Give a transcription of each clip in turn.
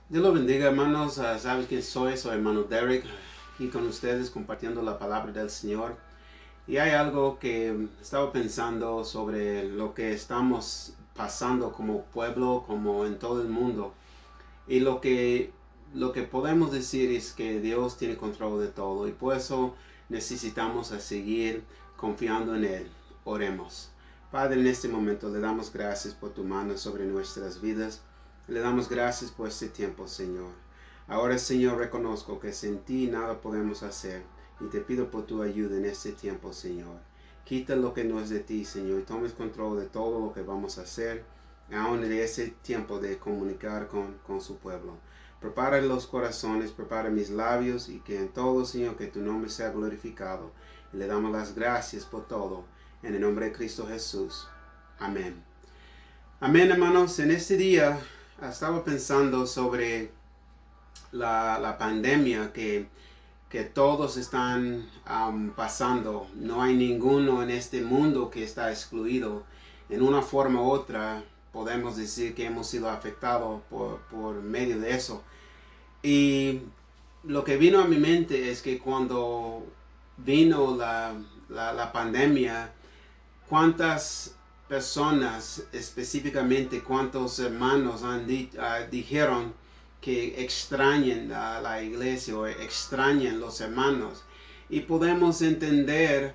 Dios lo bendiga, hermanos. ¿Sabes quién soy? Soy hermano Derek, aquí con ustedes compartiendo la palabra del Señor. Y hay algo que estaba pensando sobre lo que estamos pasando como pueblo, como en todo el mundo. Y lo que podemos decir es que Dios tiene control de todo y por eso necesitamos seguir confiando en Él. Oremos. Padre, en este momento le damos gracias por tu mano sobre nuestras vidas. Le damos gracias por este tiempo, Señor. Ahora, Señor, reconozco que sin ti nada podemos hacer y te pido por tu ayuda en este tiempo, Señor. Quita lo que no es de ti, Señor, y tomes control de todo lo que vamos a hacer aún en ese tiempo de comunicar con su pueblo. Prepara los corazones, prepara mis labios y que en todo, Señor, que tu nombre sea glorificado. Y le damos las gracias por todo. En el nombre de Cristo Jesús. Amén. Amén, hermanos. En este día estaba pensando sobre la pandemia que todos están pasando. No hay ninguno en este mundo que está excluido. En una forma u otra podemos decir que hemos sido afectados por medio de eso. Y lo que vino a mi mente es que cuando vino la pandemia, cuántas personas, específicamente cuántos hermanos dijeron que extrañen a la iglesia o extrañan los hermanos. Y podemos entender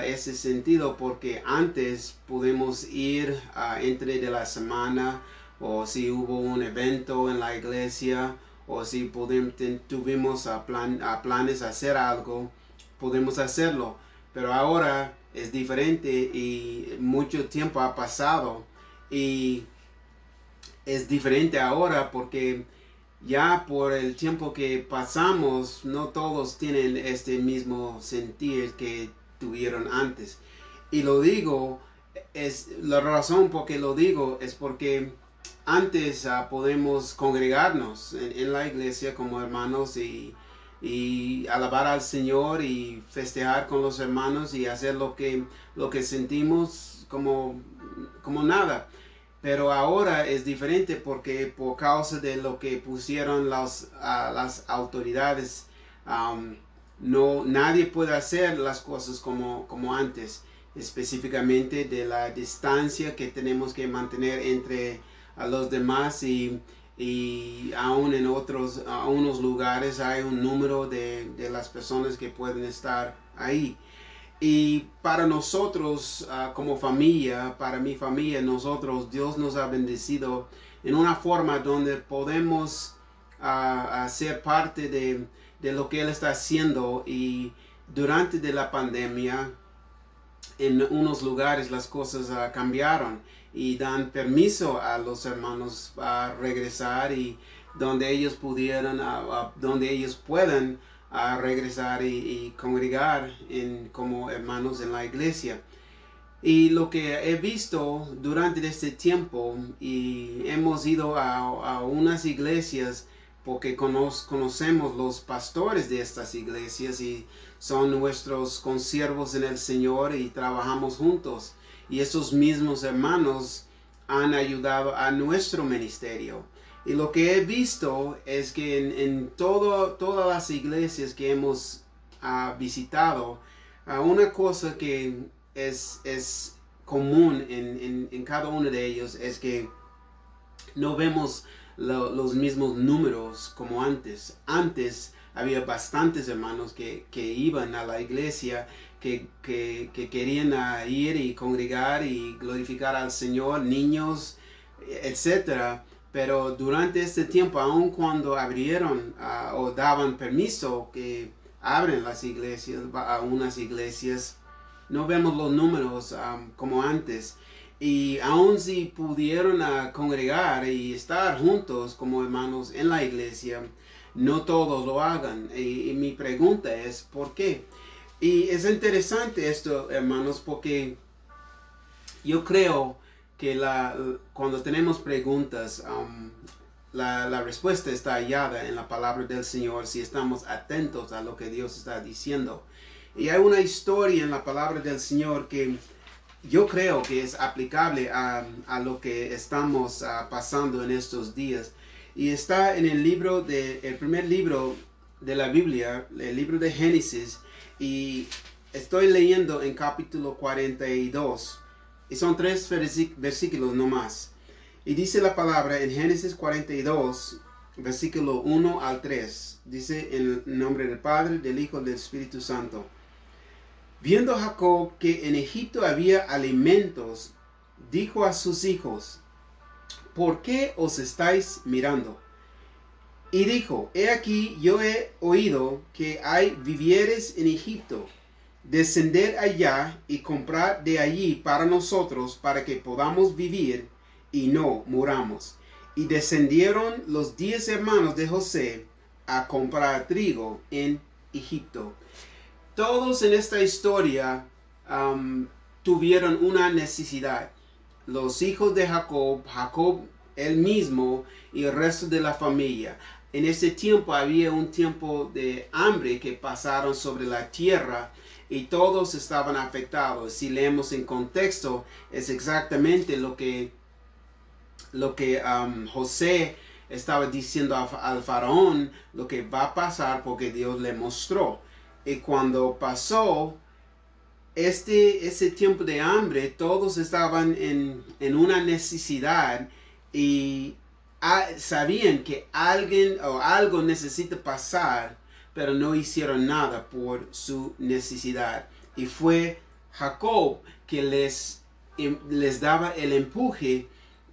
ese sentido porque antes pudimos ir entre de la semana o si hubo un evento en la iglesia o si tuvimos planes a hacer algo, pudimos hacerlo. Pero ahora es diferente y mucho tiempo ha pasado y es diferente ahora porque ya por el tiempo que pasamos no todos tienen este mismo sentir que tuvieron antes. Y lo digo, es la razón por que lo digo es porque antes podemos congregarnos en la iglesia como hermanos y alabar al Señor y festejar con los hermanos y hacer lo que sentimos como nada. Pero ahora es diferente porque por causa de lo que pusieron las autoridades, um, no, nadie puede hacer las cosas como antes, específicamente de la distancia que tenemos que mantener entre a los demás y aún en unos lugares hay un número de las personas que pueden estar ahí. Y para nosotros como familia, para mi familia, nosotros, Dios nos ha bendecido en una forma donde podemos ser parte de lo que Él está haciendo. Y durante de la pandemia, en unos lugares las cosas cambiaron y dan permiso a los hermanos a regresar y donde ellos pudieran, donde ellos puedan regresar y congregar como hermanos en la iglesia. Y lo que he visto durante este tiempo, y hemos ido a unas iglesias porque conocemos los pastores de estas iglesias y son nuestros consiervos en el Señor y trabajamos juntos. Y esos mismos hermanos han ayudado a nuestro ministerio. Y lo que he visto es que en todas las iglesias que hemos visitado, una cosa que es común en cada uno de ellos es que no vemos los mismos números como antes. Antes había bastantes hermanos que iban a la iglesia, que querían ir y congregar y glorificar al Señor, niños, etcétera. Pero durante este tiempo, aun cuando abrieron o daban permiso que abren las iglesias, a unas iglesias, no vemos los números como antes. Y aun si pudieron congregar y estar juntos como hermanos en la iglesia, no todos lo hagan. Y mi pregunta es, ¿por qué? Y es interesante esto, hermanos, porque yo creo que cuando tenemos preguntas, la respuesta está hallada en la palabra del Señor si estamos atentos a lo que Dios está diciendo. Y hay una historia en la palabra del Señor que yo creo que es aplicable a lo que estamos pasando en estos días. y está en el primer libro de la Biblia, el libro de Génesis, y estoy leyendo en capítulo 42, y son 3 versículos nomás. Y dice la palabra en Génesis 42, versículo 1 al 3. Dice en el nombre del Padre, del Hijo y del Espíritu Santo. Viendo Jacob que en Egipto había alimentos, dijo a sus hijos, ¿por qué os estáis mirando? Y dijo, he aquí yo he oído que hay vivieres en Egipto. Descended allá y comprad de allí para nosotros, para que podamos vivir y no muramos. Y descendieron los 10 hermanos de José a comprar trigo en Egipto. Todos en esta historia tuvieron una necesidad. Los hijos de Jacob, él mismo y el resto de la familia. En ese tiempo había un tiempo de hambre que pasaron sobre la tierra y todos estaban afectados. Si leemos en contexto, es exactamente lo que José estaba diciendo al faraón, lo que va a pasar porque Dios le mostró. Y cuando pasó ese tiempo de hambre, todos estaban en una necesidad y sabían que alguien o algo necesita pasar, pero no hicieron nada por su necesidad. Y fue Jacob que les daba el empuje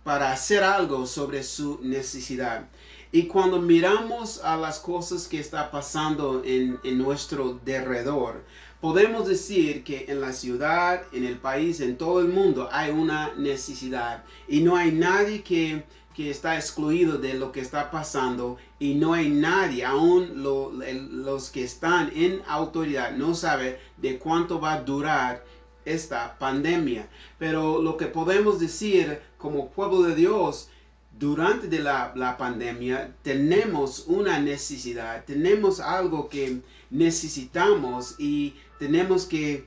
para hacer algo sobre su necesidad. Y cuando miramos a las cosas que está pasando en nuestro derredor, podemos decir que en la ciudad, en el país, en todo el mundo hay una necesidad. Y no hay nadie que está excluido de lo que está pasando. Y no hay nadie, aún los que están en autoridad, no saben de cuánto va a durar esta pandemia. Pero lo que podemos decir como pueblo de Dios, durante la pandemia tenemos una necesidad, tenemos algo que necesitamos y tenemos que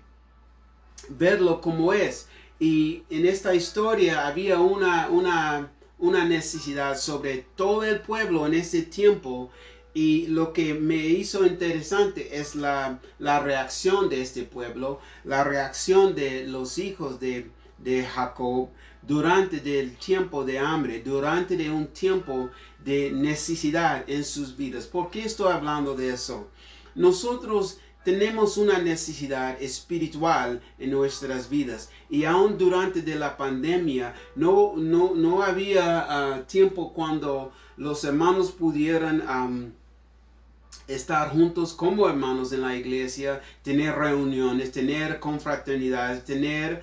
verlo como es. Y en esta historia había una necesidad sobre todo el pueblo en ese tiempo. Y lo que me hizo interesante es la reacción de este pueblo, la reacción de los hijos de Jacob durante el tiempo de hambre, durante un tiempo de necesidad en sus vidas. ¿Por qué estoy hablando de eso? Nosotros tenemos una necesidad espiritual en nuestras vidas y aún durante la pandemia no había tiempo cuando los hermanos pudieran estar juntos como hermanos en la iglesia, tener reuniones, tener confraternidades, tener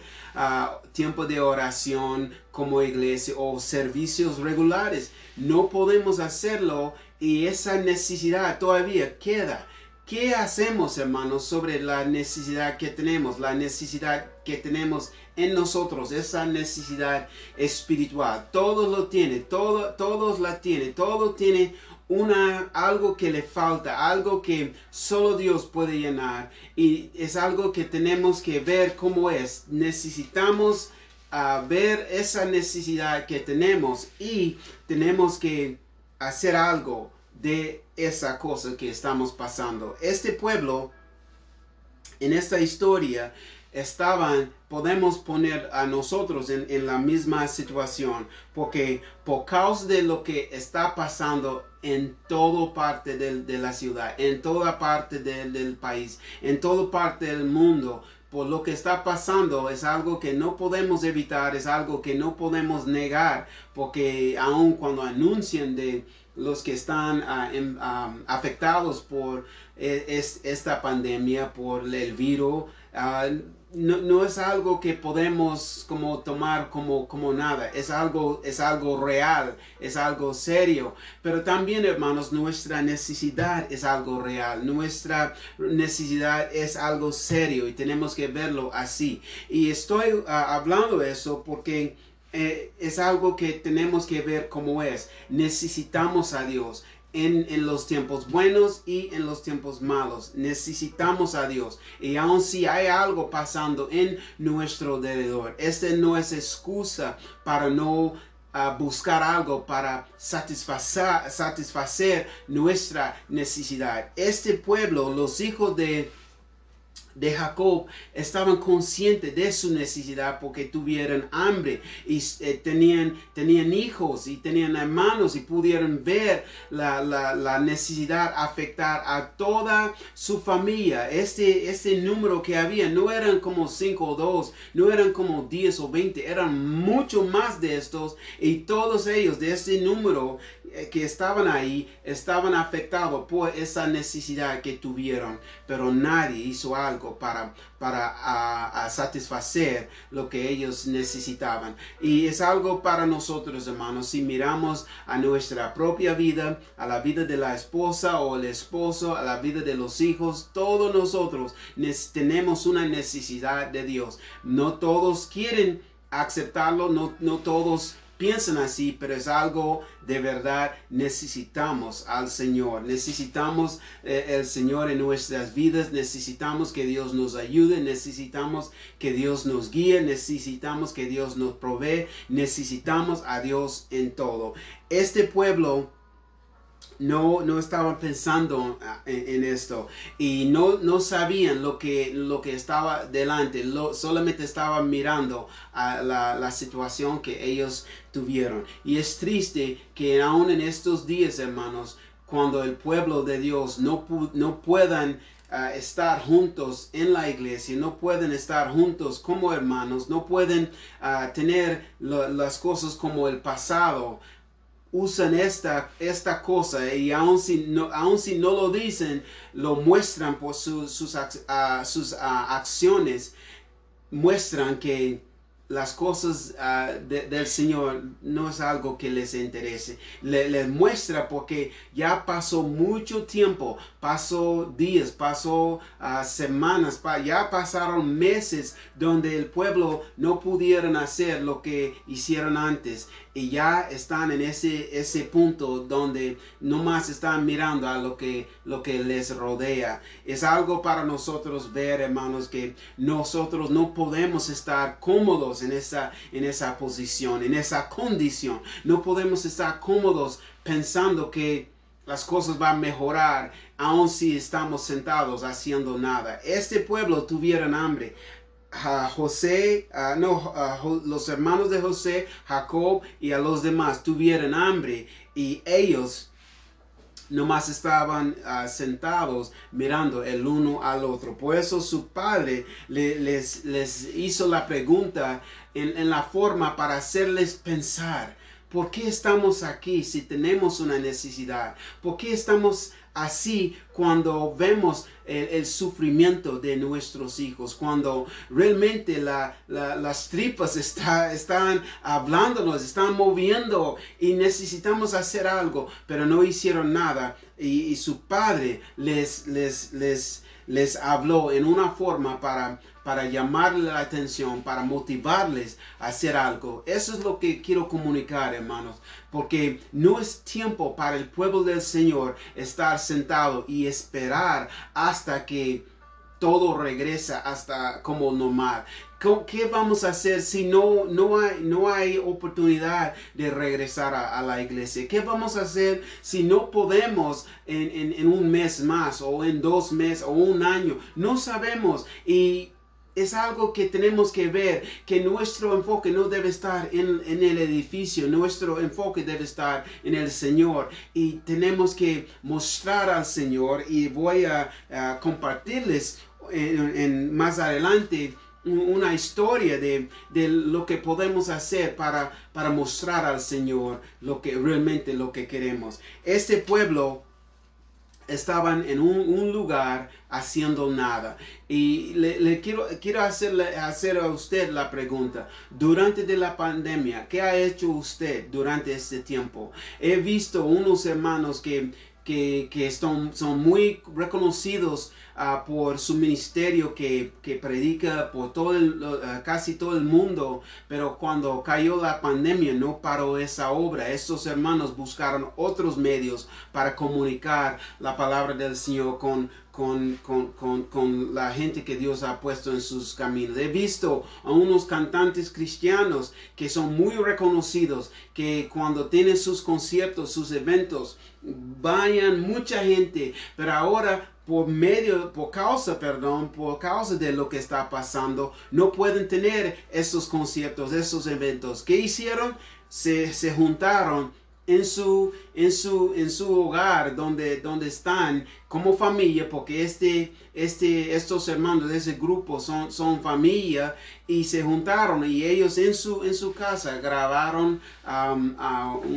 tiempo de oración como iglesia o servicios regulares. No podemos hacerlo y esa necesidad todavía queda. ¿Qué hacemos, hermanos, sobre la necesidad que tenemos? La necesidad que tenemos en nosotros, esa necesidad espiritual. Todos lo tienen, todos la tienen, todo tiene algo que le falta, algo que solo Dios puede llenar, y es algo que tenemos que ver cómo es. Necesitamos ver esa necesidad que tenemos y tenemos que hacer algo de esa cosa que estamos pasando. Este pueblo en esta historia podemos poner a nosotros en la misma situación, porque por causa de lo que está pasando en toda parte de la ciudad, en toda parte del país, en toda parte del mundo, por lo que está pasando es algo que no podemos evitar, es algo que no podemos negar, porque aun cuando anuncian de los que están afectados por esta pandemia, por el virus, no es algo que podemos tomar como nada. Es algo real, es algo serio. Pero también, hermanos, nuestra necesidad es algo real. Nuestra necesidad es algo serio y tenemos que verlo así. Y estoy hablando de eso porque es algo que tenemos que ver como es. Necesitamos a Dios. En los tiempos buenos y en los tiempos malos. Necesitamos a Dios. Y aun si hay algo pasando en nuestro alrededor, este no es excusa para no buscar algo para satisfacer nuestra necesidad. Este pueblo, los hijos de Jacob, estaban conscientes de su necesidad porque tuvieron hambre y tenían hijos y tenían hermanos y pudieron ver la necesidad afectar a toda su familia. Este número que había no eran como 5 o 2, no eran como 10 o 20, eran mucho más de estos, y todos ellos de este número que estaban ahí estaban afectados por esa necesidad que tuvieron, pero nadie hizo algo para satisfacer lo que ellos necesitaban. Y es algo para nosotros, hermanos. Si miramos a nuestra propia vida, a la vida de la esposa o el esposo, a la vida de los hijos, todos nosotros tenemos una necesidad de Dios. No todos quieren aceptarlo, no todos piensan así, pero es algo de verdad. Necesitamos al Señor, necesitamos el Señor en nuestras vidas, necesitamos que Dios nos ayude, necesitamos que Dios nos guíe, necesitamos que Dios nos provee, necesitamos a Dios en todo. Este pueblo no estaban pensando en esto, y no sabían lo que estaba delante, solamente estaban mirando a la situación que ellos tuvieron. Y es triste que aún en estos días, hermanos, cuando el pueblo de Dios no puedan estar juntos en la iglesia, no pueden estar juntos como hermanos, no pueden tener las cosas como el pasado, usan esta cosa, y aun si no lo dicen, lo muestran por sus acciones, muestran que las cosas del Señor no es algo que les interese. Les muestra porque ya pasó mucho tiempo, pasó días, pasó semanas, ya pasaron meses donde el pueblo no pudieron hacer lo que hicieron antes, y ya están en ese punto donde nomás están mirando a lo que les rodea. Es algo para nosotros ver, hermanos, que nosotros no podemos estar cómodos en esa posición, en esa condición. No podemos estar cómodos pensando que las cosas van a mejorar aun si estamos sentados haciendo nada. Este pueblo tuvieron hambre. Los hermanos de José, Jacob y a los demás tuvieron hambre, y ellos nomás estaban sentados mirando el uno al otro. Por eso su padre les hizo la pregunta en la forma para hacerles pensar: ¿por qué estamos aquí si tenemos una necesidad? ¿Por qué estamos así cuando vemos el sufrimiento de nuestros hijos? Cuando realmente las tripas están hablándonos, están moviendo, y necesitamos hacer algo, pero no hicieron nada. Y su padre les habló en una forma para llamarle la atención, para motivarles a hacer algo. Eso es lo que quiero comunicar, hermanos, porque no es tiempo para el pueblo del Señor estar sentado y esperar hasta que todo regresa hasta como normal. ¿Qué vamos a hacer si no hay oportunidad de regresar a la iglesia? ¿Qué vamos a hacer si no podemos en un mes más, o en 2 meses, o un año? No sabemos. Y es algo que tenemos que ver, que nuestro enfoque no debe estar en el edificio, nuestro enfoque debe estar en el Señor, y tenemos que mostrar al Señor. Y voy a compartirles más adelante una historia de lo que podemos hacer para mostrar al Señor lo que queremos. Este pueblo estaban en un lugar haciendo nada, y le quiero hacer a usted la pregunta: durante de la pandemia, ¿qué ha hecho usted durante este tiempo? He visto unos hermanos que son muy reconocidos por su ministerio, que predica por casi todo el mundo, pero cuando cayó la pandemia no paró esa obra. Estos hermanos buscaron otros medios para comunicar la palabra del Señor con con la gente que Dios ha puesto en sus caminos. He visto a unos cantantes cristianos que son muy reconocidos, que cuando tienen sus conciertos, sus eventos, vayan mucha gente, pero ahora por causa de lo que está pasando, no pueden tener esos conciertos, esos eventos. ¿Qué hicieron? Se juntaron en su hogar donde están como familia, porque estos hermanos de ese grupo son familia, y se juntaron, y ellos en su casa grabaron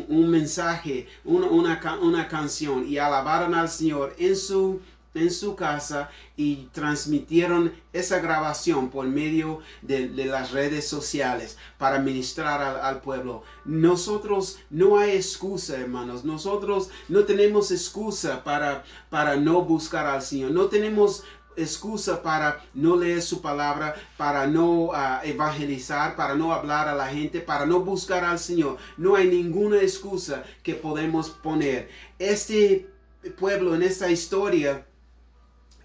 un mensaje, una canción, y alabaron al Señor en su casa, y transmitieron esa grabación por medio de las redes sociales para ministrar al pueblo. Nosotros no hay excusa, hermanos. Nosotros no tenemos excusa para no buscar al Señor. No tenemos excusa para no leer su palabra, para no evangelizar, para no hablar a la gente, para no buscar al Señor. No hay ninguna excusa que podemos poner. Este pueblo en esta historia,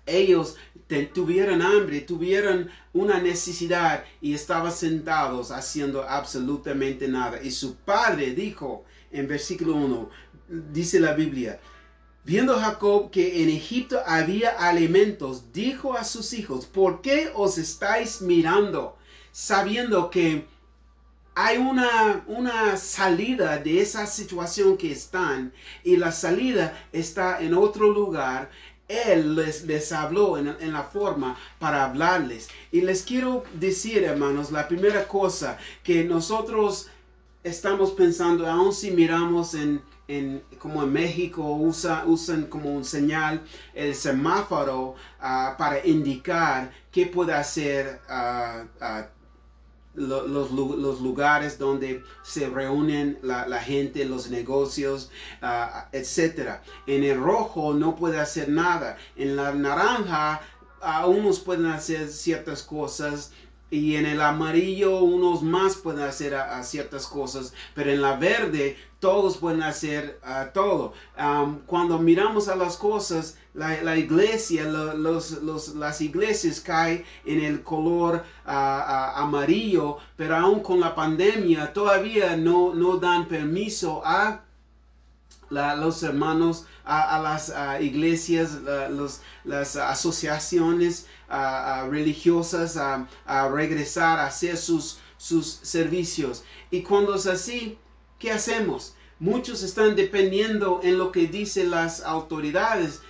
ellos tuvieron hambre, tuvieron una necesidad, y estaban sentados haciendo absolutamente nada. Y su padre dijo en versículo 1, dice la Biblia: viendo Jacob que en Egipto había alimentos, dijo a sus hijos: ¿por qué os estáis mirando, sabiendo que hay una salida de esa situación que están, y la salida está en otro lugar? Él les habló en la forma para hablarles. Y les quiero decir, hermanos, la primera cosa que nosotros estamos pensando, aun si miramos como en México usan como un señal el semáforo para indicar qué puede hacer los lugares donde se reúnen la gente, los negocios, etc. En el rojo no puede hacer nada. En la naranja unos pueden hacer ciertas cosas, y en el amarillo unos más pueden hacer ciertas cosas, pero en la verde todos pueden hacer todo. Cuando miramos a las cosas, la iglesia, las iglesias caen en el color amarillo, pero aún con la pandemia todavía no dan permiso a los hermanos, a las iglesias, las asociaciones religiosas a regresar a hacer sus servicios. Y cuando es así, ¿qué hacemos? Muchos están dependiendo en lo que dicen las autoridades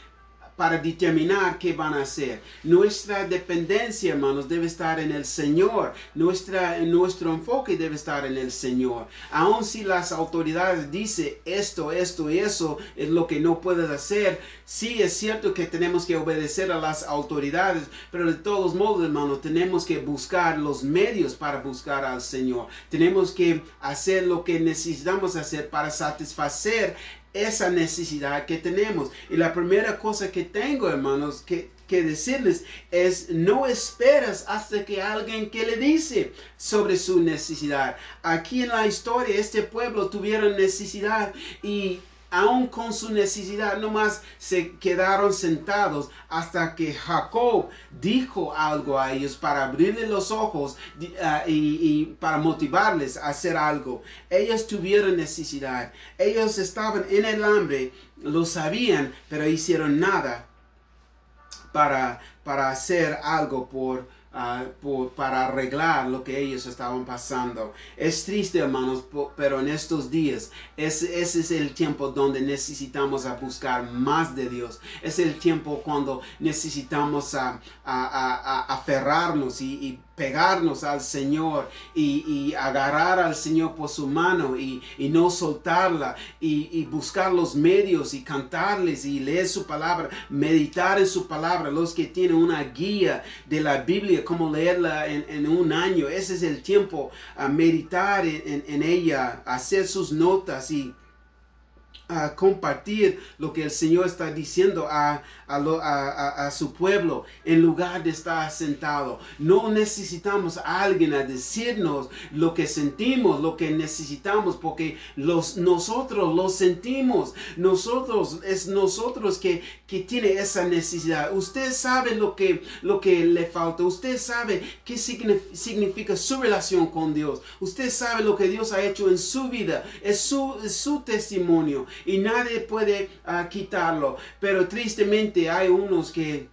para determinar qué van a hacer. Nuestra dependencia, hermanos, debe estar en el Señor. Nuestro enfoque debe estar en el Señor. Aun si las autoridades dicen esto y eso es lo que no puedes hacer, sí es cierto que tenemos que obedecer a las autoridades, pero de todos modos, hermanos, tenemos que buscar los medios para buscar al Señor. Tenemos que hacer lo que necesitamos hacer para satisfacer esa necesidad que tenemos. Y la primera cosa que tengo, hermanos, que decirles es: no esperas hasta que alguien que le dice sobre su necesidad. Aquí en la historia, este pueblo tuvieron necesidad, y aún con su necesidad nomás se quedaron sentados hasta que Jacob dijo algo a ellos para abrirles los ojos y para motivarles a hacer algo. Ellos tuvieron necesidad. Ellos estaban en el hambre, lo sabían, pero hicieron nada para hacer algo para arreglar lo que ellos estaban pasando. Es triste, hermanos, pero en estos días ese es el tiempo donde necesitamos buscar más de Dios. Es el tiempo cuando necesitamos aferrarnos y pegarnos al Señor y agarrar al Señor por su mano y no soltarla, y buscar los medios y cantarles y leer su palabra, meditar en su palabra. Los que tienen una guía de la Biblia, cómo leerla en un año, ese es el tiempo a meditar en ella, hacer sus notas y compartir lo que el Señor está diciendo a su pueblo en lugar de estar sentado. No necesitamos a alguien a decirnos lo que sentimos, lo que necesitamos, porque nosotros lo sentimos. Es nosotros que tiene esa necesidad. Usted sabe lo que le falta. Usted sabe qué significa su relación con Dios. Usted sabe lo que Dios ha hecho en su vida. Es su testimonio. Y nadie puede quitarlo. Pero tristemente hay unos que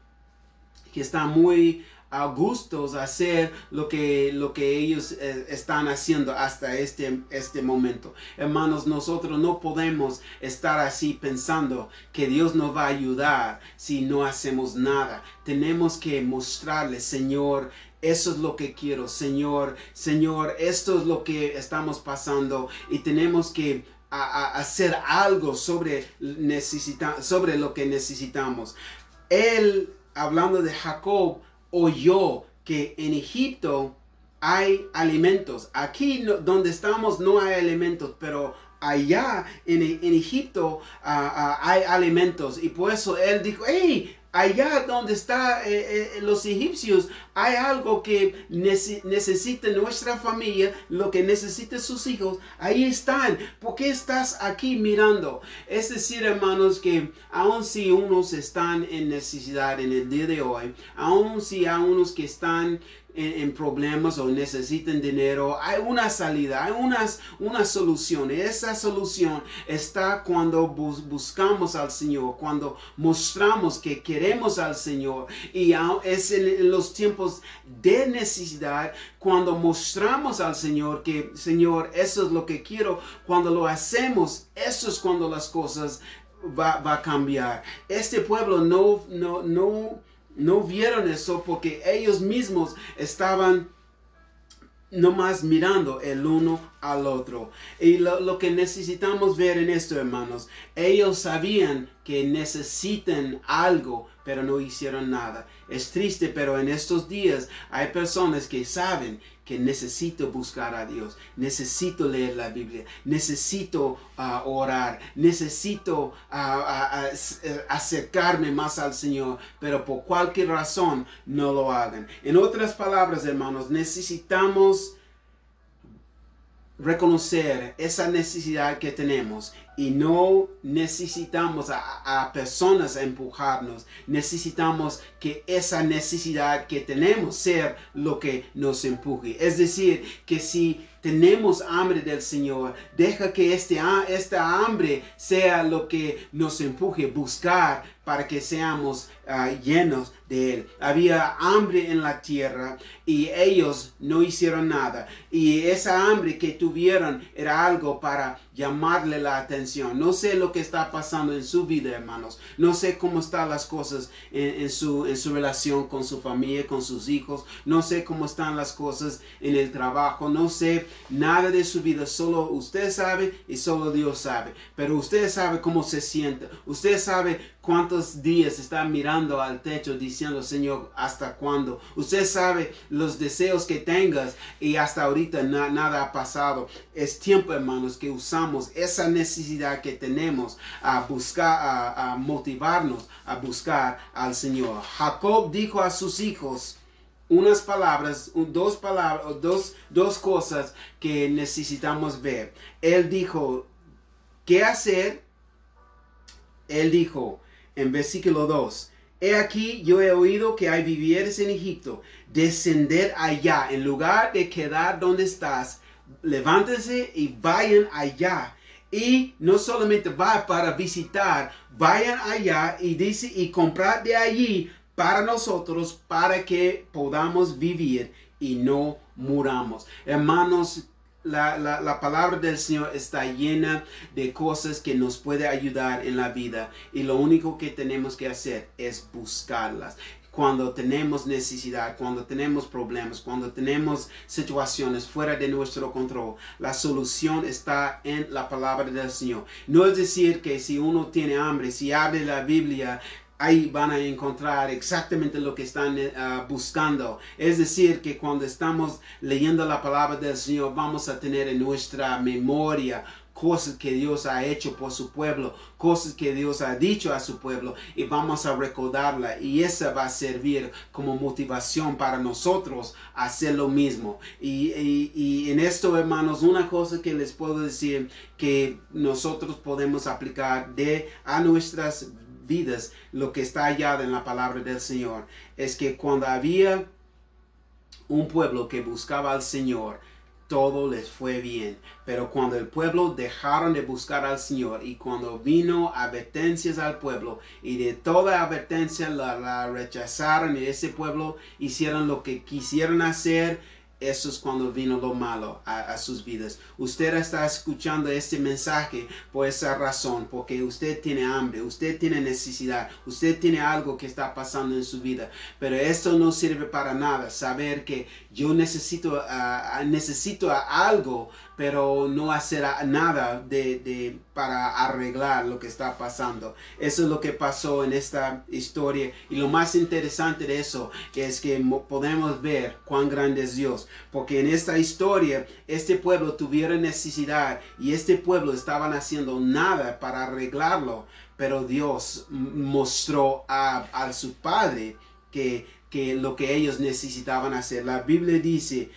están muy a gustos hacer lo que ellos están haciendo hasta este momento. Hermanos, nosotros no podemos estar así pensando que Dios nos va a ayudar si no hacemos nada. Tenemos que mostrarle, Señor, eso es lo que quiero, Señor, esto es lo que estamos pasando, y tenemos que hacer algo sobre lo que necesitamos. Él, hablando de Jacob, oyó que en Egipto hay alimentos. Aquí donde estamos no hay alimentos, pero allá en Egipto hay alimentos. Y por eso él dijo, hey, allá donde están los egipcios, hay algo que necesita nuestra familia, lo que necesita sus hijos, ahí están. ¿Por qué estás aquí mirando? Es decir, hermanos, que aun si unos están en necesidad en el día de hoy, aun si hay unos que están en problemas o necesitan dinero, hay una salida, hay una solución. Esa solución está cuando buscamos al Señor, cuando mostramos que queremos al Señor, y es en los tiempos de necesidad cuando mostramos al Señor que, Señor, eso es lo que quiero. Cuando lo hacemos, eso es cuando las cosas va a cambiar. Este pueblo no vieron eso porque ellos mismos estaban nomás mirando el uno al otro. Y lo que necesitamos ver en esto, hermanos, ellos sabían que necesitan algo, pero no hicieron nada. Es triste, pero en estos días hay personas que saben que necesito buscar a Dios, necesito leer la Biblia, necesito orar, necesito acercarme más al Señor, pero por cualquier razón no lo hagan. En otras palabras, hermanos, necesitamos reconocer esa necesidad que tenemos, y no necesitamos a personas a empujarnos. Necesitamos que esa necesidad que tenemos sea lo que nos empuje. Es decir, que si tenemos hambre del Señor, deja que esta hambre sea lo que nos empuje a buscar para que seamos llenos de Él. Había hambre en la tierra y ellos no hicieron nada. Y esa hambre que tuvieron era algo para llamarle la atención. No sé lo que está pasando en su vida, hermanos. No sé cómo están las cosas en su relación con su familia, con sus hijos. No sé cómo están las cosas en el trabajo. No sé nada de su vida. Solo usted sabe y solo Dios sabe. Pero usted sabe cómo se siente. Usted sabe cuántos días está mirando al techo diciendo, Señor, ¿hasta cuándo? Usted sabe los deseos que tengas y hasta ahorita nada ha pasado. Es tiempo, hermanos, que usamos esa necesidad que tenemos a buscar, a motivarnos a buscar al Señor. Jacob dijo a sus hijos unas palabras, dos cosas que necesitamos ver. Él dijo, ¿qué hacer? Él dijo, en versículo 2, he aquí, yo he oído que hay vivientes en Egipto. Descender allá, en lugar de quedar donde estás, levántense y vayan allá. Y no solamente va para visitar, vayan allá y dice, y comprad de allí para nosotros, para que podamos vivir y no muramos. Hermanos, la palabra del Señor está llena de cosas que nos puede ayudar en la vida, y lo único que tenemos que hacer es buscarlas. Cuando tenemos necesidad, cuando tenemos problemas, cuando tenemos situaciones fuera de nuestro control, la solución está en la palabra del Señor. No es decir que si uno tiene hambre, si abre la Biblia, ahí van a encontrar exactamente lo que están buscando. Es decir, que cuando estamos leyendo la palabra del Señor, vamos a tener en nuestra memoria cosas que Dios ha hecho por su pueblo, cosas que Dios ha dicho a su pueblo, y vamos a recordarla, y esa va a servir como motivación para nosotros a hacer lo mismo. Y en esto, hermanos, una cosa que les puedo decir que nosotros podemos aplicar a nuestras vidas, lo que está hallado en la palabra del Señor, es que cuando había un pueblo que buscaba al Señor, todo les fue bien. Pero cuando el pueblo dejaron de buscar al Señor, y cuando vino advertencias al pueblo, y de toda advertencia la rechazaron, y ese pueblo hicieron lo que quisieron hacer, eso es cuando vino lo malo a sus vidas. Usted está escuchando este mensaje por esa razón, porque usted tiene hambre, usted tiene necesidad, usted tiene algo que está pasando en su vida. Pero esto no sirve para nada, saber que yo necesito algo, pero no hacer nada para arreglar lo que está pasando. Eso es lo que pasó en esta historia. Y lo más interesante de eso es que podemos ver cuán grande es Dios. Porque en esta historia, este pueblo tuvieron necesidad y este pueblo estaban haciendo nada para arreglarlo. Pero Dios mostró a su padre que lo que ellos necesitaban hacer. La Biblia dice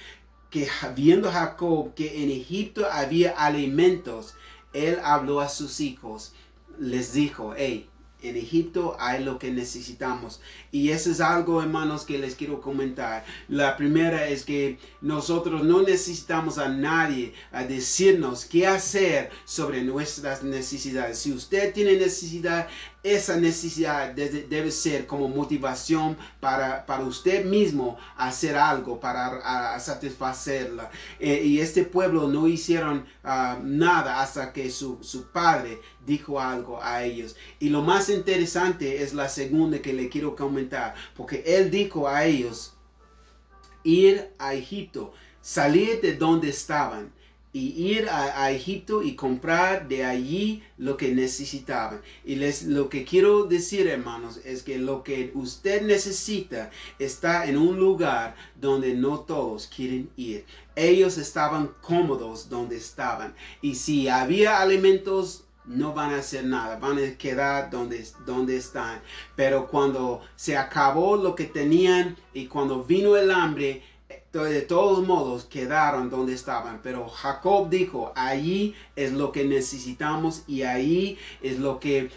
que viendo Jacob que en Egipto había alimentos, él habló a sus hijos, les dijo, hey, en Egipto hay lo que necesitamos. Y eso es algo, hermanos, que les quiero comentar. La primera es que nosotros no necesitamos a nadie a decirnos qué hacer sobre nuestras necesidades. Si usted tiene necesidad, esa necesidad debe ser como motivación para usted mismo hacer algo para satisfacerla. Y este pueblo no hicieron nada hasta que su padre dijo algo a ellos. Y lo más interesante es la segunda que le quiero comentar, porque él dijo a ellos ir a Egipto, salir de donde estaban y ir a Egipto y comprar de allí lo que necesitaban. Y lo que quiero decir, hermanos, es que lo que usted necesita está en un lugar donde no todos quieren ir. Ellos estaban cómodos donde estaban, y si había alimentos, no van a hacer nada, van a quedar donde están. Pero cuando se acabó lo que tenían y cuando vino el hambre, de todos modos quedaron donde estaban. Pero Jacob dijo, allí es lo que necesitamos, y ahí es lo que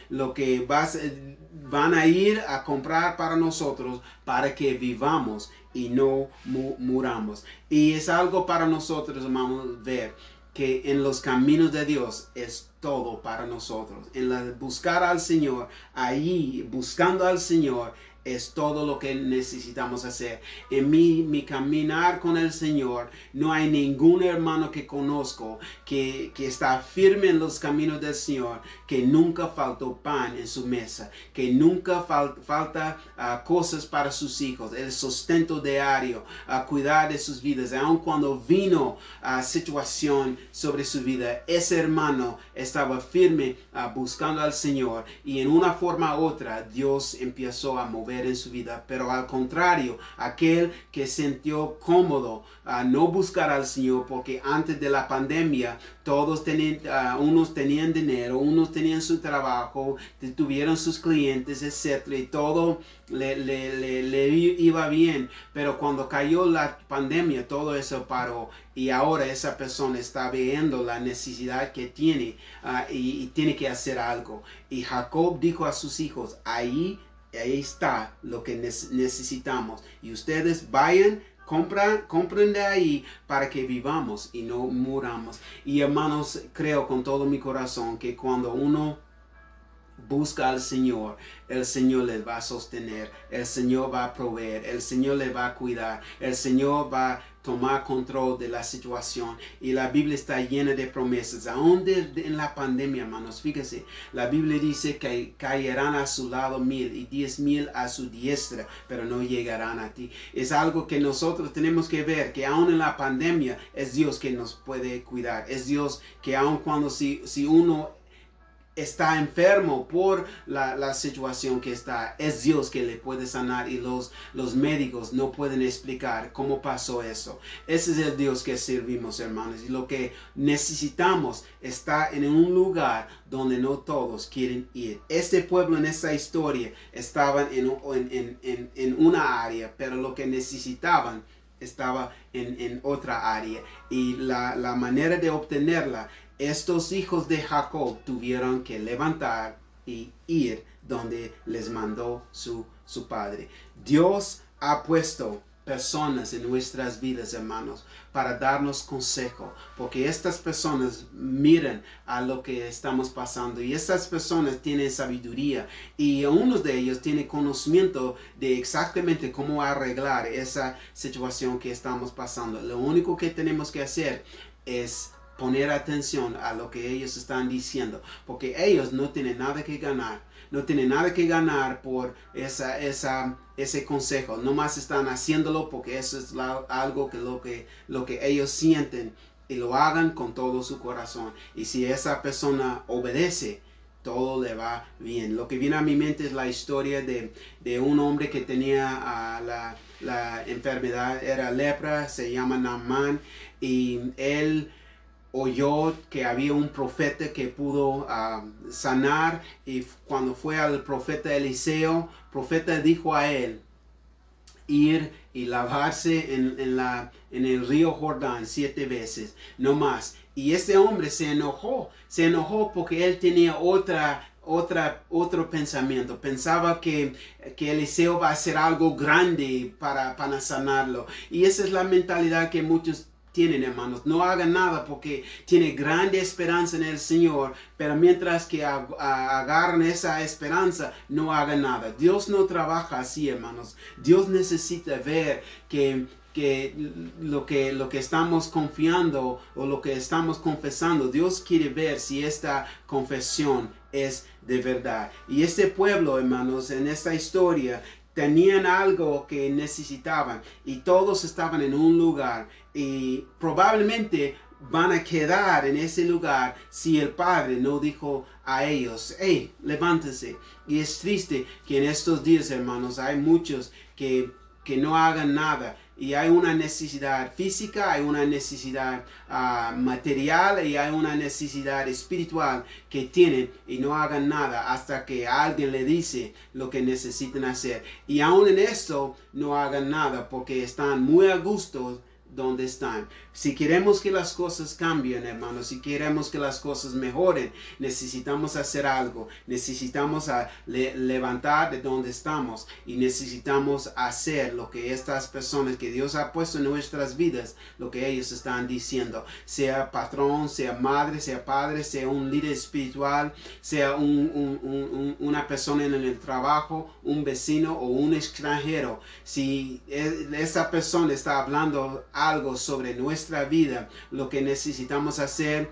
van a ir a comprar para nosotros, para que vivamos y no muramos. Y es algo para nosotros, hermanos, ver que en los caminos de Dios es todo para nosotros. En buscar al Señor, ahí buscando al Señor, es todo lo que necesitamos hacer. En mi caminar con el Señor, no hay ningún hermano que conozco que está firme en los caminos del Señor, que nunca faltó pan en su mesa, que nunca falta cosas para sus hijos, el sustento diario, cuidar de sus vidas. Aun cuando vino situación sobre su vida, ese hermano estaba firme buscando al Señor, y en una forma u otra Dios empezó a mover en su vida. Pero al contrario, aquel que sintió cómodo no buscar al Señor, porque antes de la pandemia todos tenían, unos tenían dinero, unos tenían su trabajo, tuvieron sus clientes, etcétera, y todo le iba bien. Pero cuando cayó la pandemia, todo eso paró, y ahora esa persona está viendo la necesidad que tiene, y tiene que hacer algo. Y Jacob dijo a sus hijos, ahí está lo que necesitamos, y ustedes vayan, compren de ahí para que vivamos y no muramos. Y hermanos, creo con todo mi corazón que cuando uno busca al Señor, el Señor les va a sostener, el Señor va a proveer, el Señor les va a cuidar, el Señor va a tomar control de la situación. Y la Biblia está llena de promesas, aún en la pandemia, hermanos. Fíjese, la Biblia dice que caerán a su lado 1000 y 10,000 a su diestra, pero no llegarán a ti. Es algo que nosotros tenemos que ver, que aún en la pandemia es Dios que nos puede cuidar. Es Dios que aún cuando si uno está enfermo por la situación que está, es Dios que le puede sanar y los médicos no pueden explicar cómo pasó eso. Ese es el Dios que servimos, hermanos, y lo que necesitamos está en un lugar donde no todos quieren ir. Este pueblo en esta historia estaban en una área, pero lo que necesitaban estaba en otra área, y la manera de obtenerla, estos hijos de Jacob tuvieron que levantar y ir donde les mandó su padre. Dios ha puesto personas en nuestras vidas, hermanos, para darnos consejo, porque estas personas miran a lo que estamos pasando, y estas personas tienen sabiduría, y uno de ellos tiene conocimiento de exactamente cómo arreglar esa situación que estamos pasando. Lo único que tenemos que hacer es poner atención a lo que ellos están diciendo, porque ellos no tienen nada que ganar. No tienen nada que ganar por ese consejo. Nomás están haciéndolo porque eso es algo que lo que ellos sienten, y lo hagan con todo su corazón. Y si esa persona obedece, todo le va bien. Lo que viene a mi mente es la historia de un hombre que tenía la enfermedad, era lepra, se llama Naamán, y él oyó que había un profeta que pudo sanar, y cuando fue al profeta Eliseo, el profeta dijo a él ir y lavarse en el río Jordán 7 veces, no más. Y este hombre se enojó porque él tenía otro pensamiento. Pensaba que Eliseo va a hacer algo grande para sanarlo. Y esa es la mentalidad que muchos tienen, hermanos. No hagan nada porque tiene grande esperanza en el Señor, pero mientras que agarran esa esperanza, no hagan nada. Dios no trabaja así, hermanos. Dios necesita ver que lo que estamos confiando o lo que estamos confesando, Dios quiere ver si esta confesión es de verdad. Y este pueblo, hermanos, en esta historia, tenían algo que necesitaban, y todos estaban en un lugar, y probablemente van a quedar en ese lugar si el padre no dijo a ellos, hey, levántense. Y es triste que en estos días, hermanos, hay muchos que no hagan nada, y hay una necesidad física, hay una necesidad material, y hay una necesidad espiritual que tienen, y no hagan nada hasta que alguien le dice lo que necesitan hacer. Y aún en esto no hagan nada porque están muy a gusto donde están. Si queremos que las cosas cambien, hermanos, si queremos que las cosas mejoren, necesitamos hacer algo. Necesitamos levantar de donde estamos, y necesitamos hacer lo que estas personas que Dios ha puesto en nuestras vidas, lo que ellos están diciendo. Sea patrón, sea madre, sea padre, sea un líder espiritual, sea una persona en el trabajo, un vecino o un extranjero. Si esa persona está hablando algo sobre nuestra vida, lo que necesitamos hacer,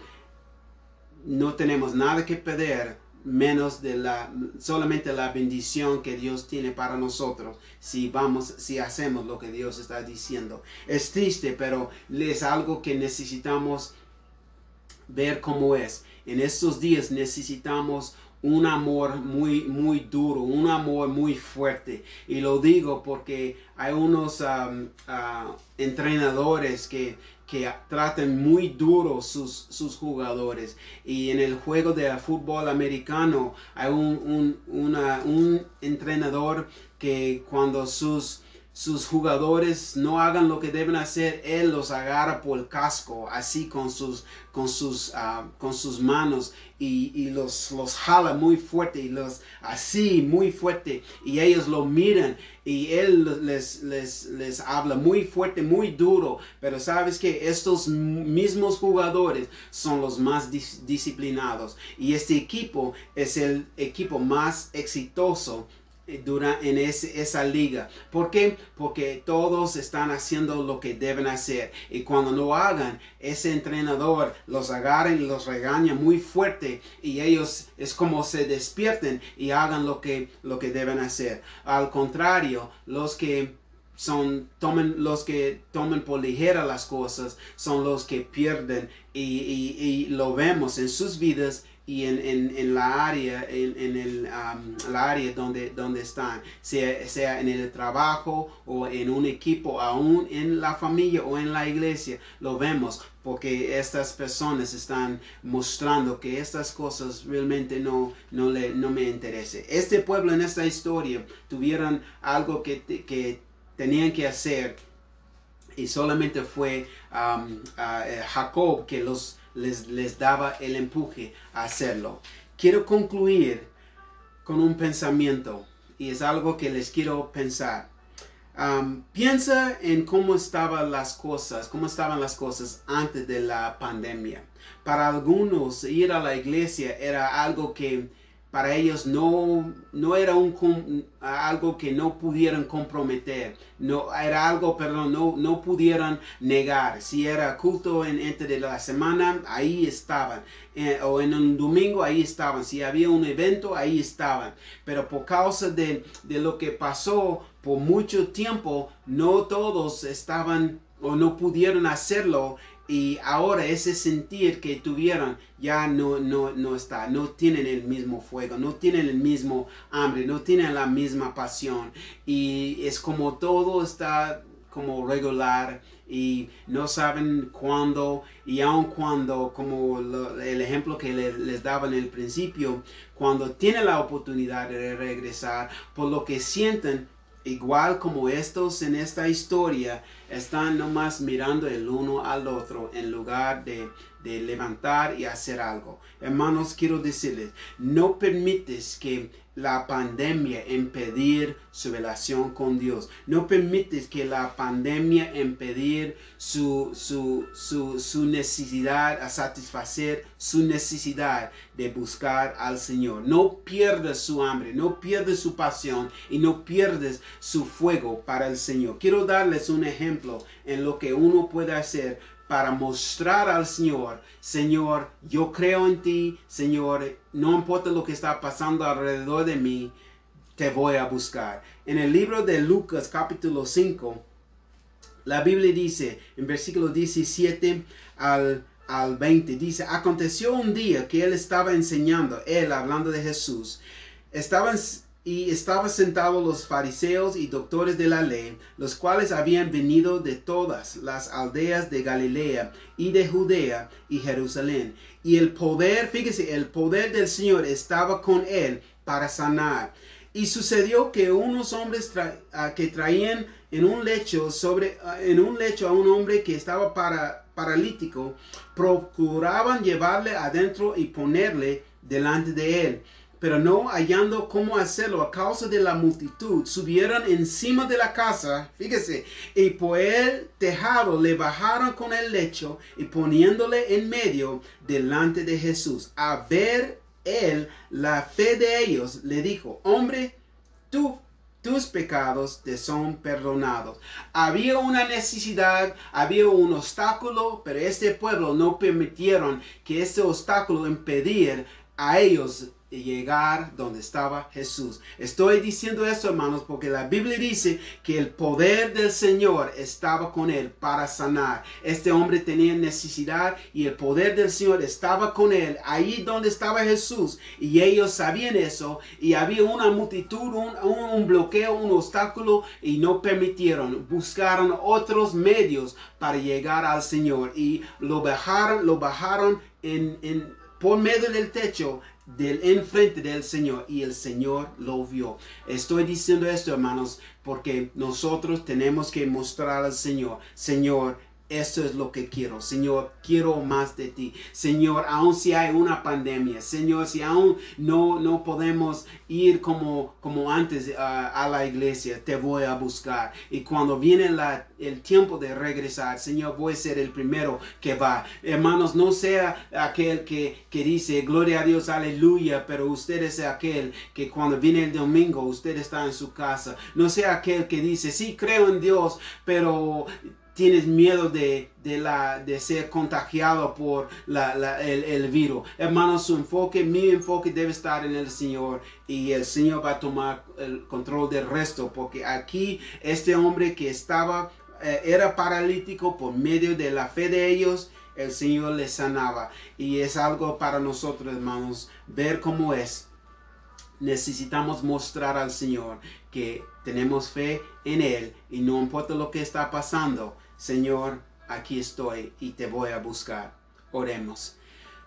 no tenemos nada que perder, menos de solamente la bendición que Dios tiene para nosotros si hacemos lo que Dios está diciendo. Es triste, pero es algo que necesitamos ver cómo es. En estos días necesitamos un amor muy duro, un amor muy fuerte. Y lo digo porque hay unos entrenadores que tratan muy duro sus jugadores. Y en el juego de fútbol americano hay un entrenador que cuando sus jugadores no hagan lo que deben hacer, él los agarra por el casco, así con sus manos, y los jala muy fuerte, y así muy fuerte, y ellos lo miran, y él les habla muy fuerte, muy duro. Pero sabes que estos mismos jugadores son los más disciplinados, y este equipo es el equipo más exitoso en esa liga. ¿Por qué? Porque todos están haciendo lo que deben hacer, y cuando no hagan, ese entrenador los agarra y los regaña muy fuerte, y ellos es como se despierten y hagan lo que deben hacer. Al contrario, los que toman por ligera las cosas son los que pierden, y lo vemos en sus vidas y en la área, la área donde están, sea en el trabajo o en un equipo, aún en la familia o en la iglesia, lo vemos porque estas personas están mostrando que estas cosas realmente no me interesan. Este pueblo en esta historia tuvieron algo que tenían que hacer y solamente fue Jacob que les daba el empuje a hacerlo. Quiero concluir con un pensamiento y es algo que les quiero pensar. Piensa en cómo estaban las cosas antes de la pandemia. Para algunos ir a la iglesia era algo que para ellos no era algo que no pudieran comprometer, no era algo, perdón, no pudieran negar. Si era culto entre la semana, ahí estaban, o en un domingo, ahí estaban. Si había un evento, ahí estaban. Pero por causa de lo que pasó por mucho tiempo, no todos estaban o no pudieron hacerlo. Y ahora ese sentir que tuvieron ya no está, no tienen el mismo fuego, no tienen el mismo hambre, no tienen la misma pasión. Y es como todo está como regular y no saben cuándo, y aun cuando, como el ejemplo que les daba en el principio, cuando tienen la oportunidad de regresar, por lo que sienten, igual como estos en esta historia, están nomás mirando el uno al otro en lugar de levantar y hacer algo. Hermanos, quiero decirles, no permites que la pandemia impedir su relación con Dios. No permites que la pandemia impedir su necesidad, a satisfacer su necesidad de buscar al Señor. No pierdas su hambre, no pierdas su pasión y no pierdas su fuego para el Señor. Quiero darles un ejemplo en lo que uno puede hacer para mostrar al Señor: Señor, yo creo en ti, Señor, no importa lo que está pasando alrededor de mí, te voy a buscar. En el libro de Lucas capítulo 5, la Biblia dice, en versículo 17 al 20, dice: aconteció un día que él estaba enseñando, él hablando de Jesús, estaban sentados los fariseos y doctores de la ley, los cuales habían venido de todas las aldeas de Galilea y de Judea y Jerusalén. Y el poder, fíjese, el poder del Señor estaba con él para sanar. Y sucedió que unos hombres que traían en un lecho a un hombre que estaba paralítico, procuraban llevarle adentro y ponerle delante de él. Pero no hallando cómo hacerlo a causa de la multitud, subieron encima de la casa, fíjese, y por el tejado le bajaron con el lecho y poniéndole en medio delante de Jesús. A ver él la fe de ellos, le dijo: hombre, tus pecados te son perdonados. Había una necesidad, había un obstáculo, pero este pueblo no permitieron que este obstáculo impidiera a ellos llegar donde estaba Jesús. Estoy diciendo esto, hermanos, porque la Biblia dice que el poder del Señor estaba con él para sanar. Este hombre tenía necesidad y el poder del Señor estaba con él ahí donde estaba Jesús, y ellos sabían eso, y había una multitud, un bloqueo, un obstáculo, y no permitieron. Buscaron otros medios para llegar al Señor y lo bajaron por medio del techo del enfrente del Señor, y el Señor lo vio. Estoy diciendo esto, hermanos, porque nosotros tenemos que mostrar al Señor: Señor, esto es lo que quiero. Señor, quiero más de ti. Señor, aun si hay una pandemia, Señor, si aún no podemos ir como antes a la iglesia, te voy a buscar. Y cuando viene el tiempo de regresar, Señor, voy a ser el primero que va. Hermanos, no sea aquel que dice gloria a Dios, aleluya, pero usted es aquel que cuando viene el domingo usted está en su casa. No sea aquel que dice sí, creo en Dios, pero tienes miedo de ser contagiado por el virus. Hermanos, mi enfoque debe estar en el Señor, y el Señor va a tomar el control del resto, porque aquí este hombre que era paralítico por medio de la fe de ellos, el Señor le sanaba. Y es algo para nosotros, hermanos, ver cómo es. Necesitamos mostrar al Señor que tenemos fe en Él y no importa lo que está pasando, Señor, aquí estoy y te voy a buscar. Oremos.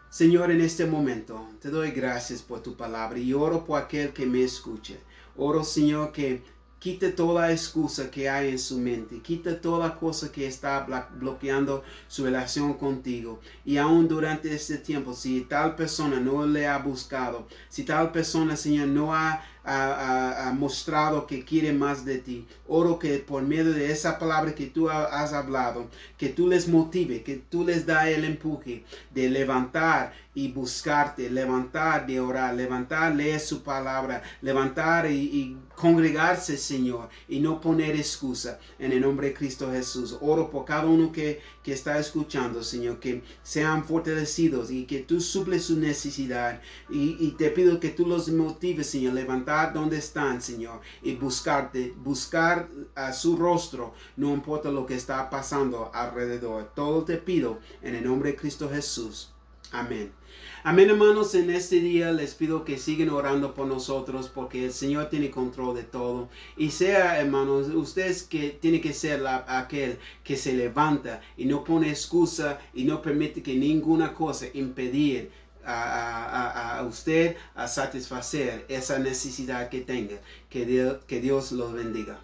Señor, en este momento te doy gracias por tu palabra y oro por aquel que me escuche. Oro, Señor, que quite toda excusa que hay en su mente. Quita toda cosa que está bloqueando su relación contigo. Y aún durante este tiempo, si tal persona no le ha buscado, si tal persona, Señor, no ha mostrado que quiere más de ti, oro que por medio de esa palabra que tú has hablado, que tú les motive, que tú les da el empuje de levantar y buscarte, levantar de orar, levantar, leer su palabra, levantar y congregarse, Señor, y no poner excusa. En el nombre de Cristo Jesús, oro por cada uno que está escuchando, Señor, que sean fortalecidos y que tú suples su necesidad. Y te pido que tú los motives, Señor, levantar donde están, Señor, y buscarte, buscar a su rostro, no importa lo que está pasando alrededor. Todo te pido en el nombre de Cristo Jesús. Amén. Amén, hermanos. En este día les pido que sigan orando por nosotros porque el Señor tiene control de todo. Y sea, hermanos, ustedes que tienen que ser aquel que se levanta y no pone excusa y no permite que ninguna cosa impedir a usted a satisfacer esa necesidad que tenga. Que Dios los bendiga.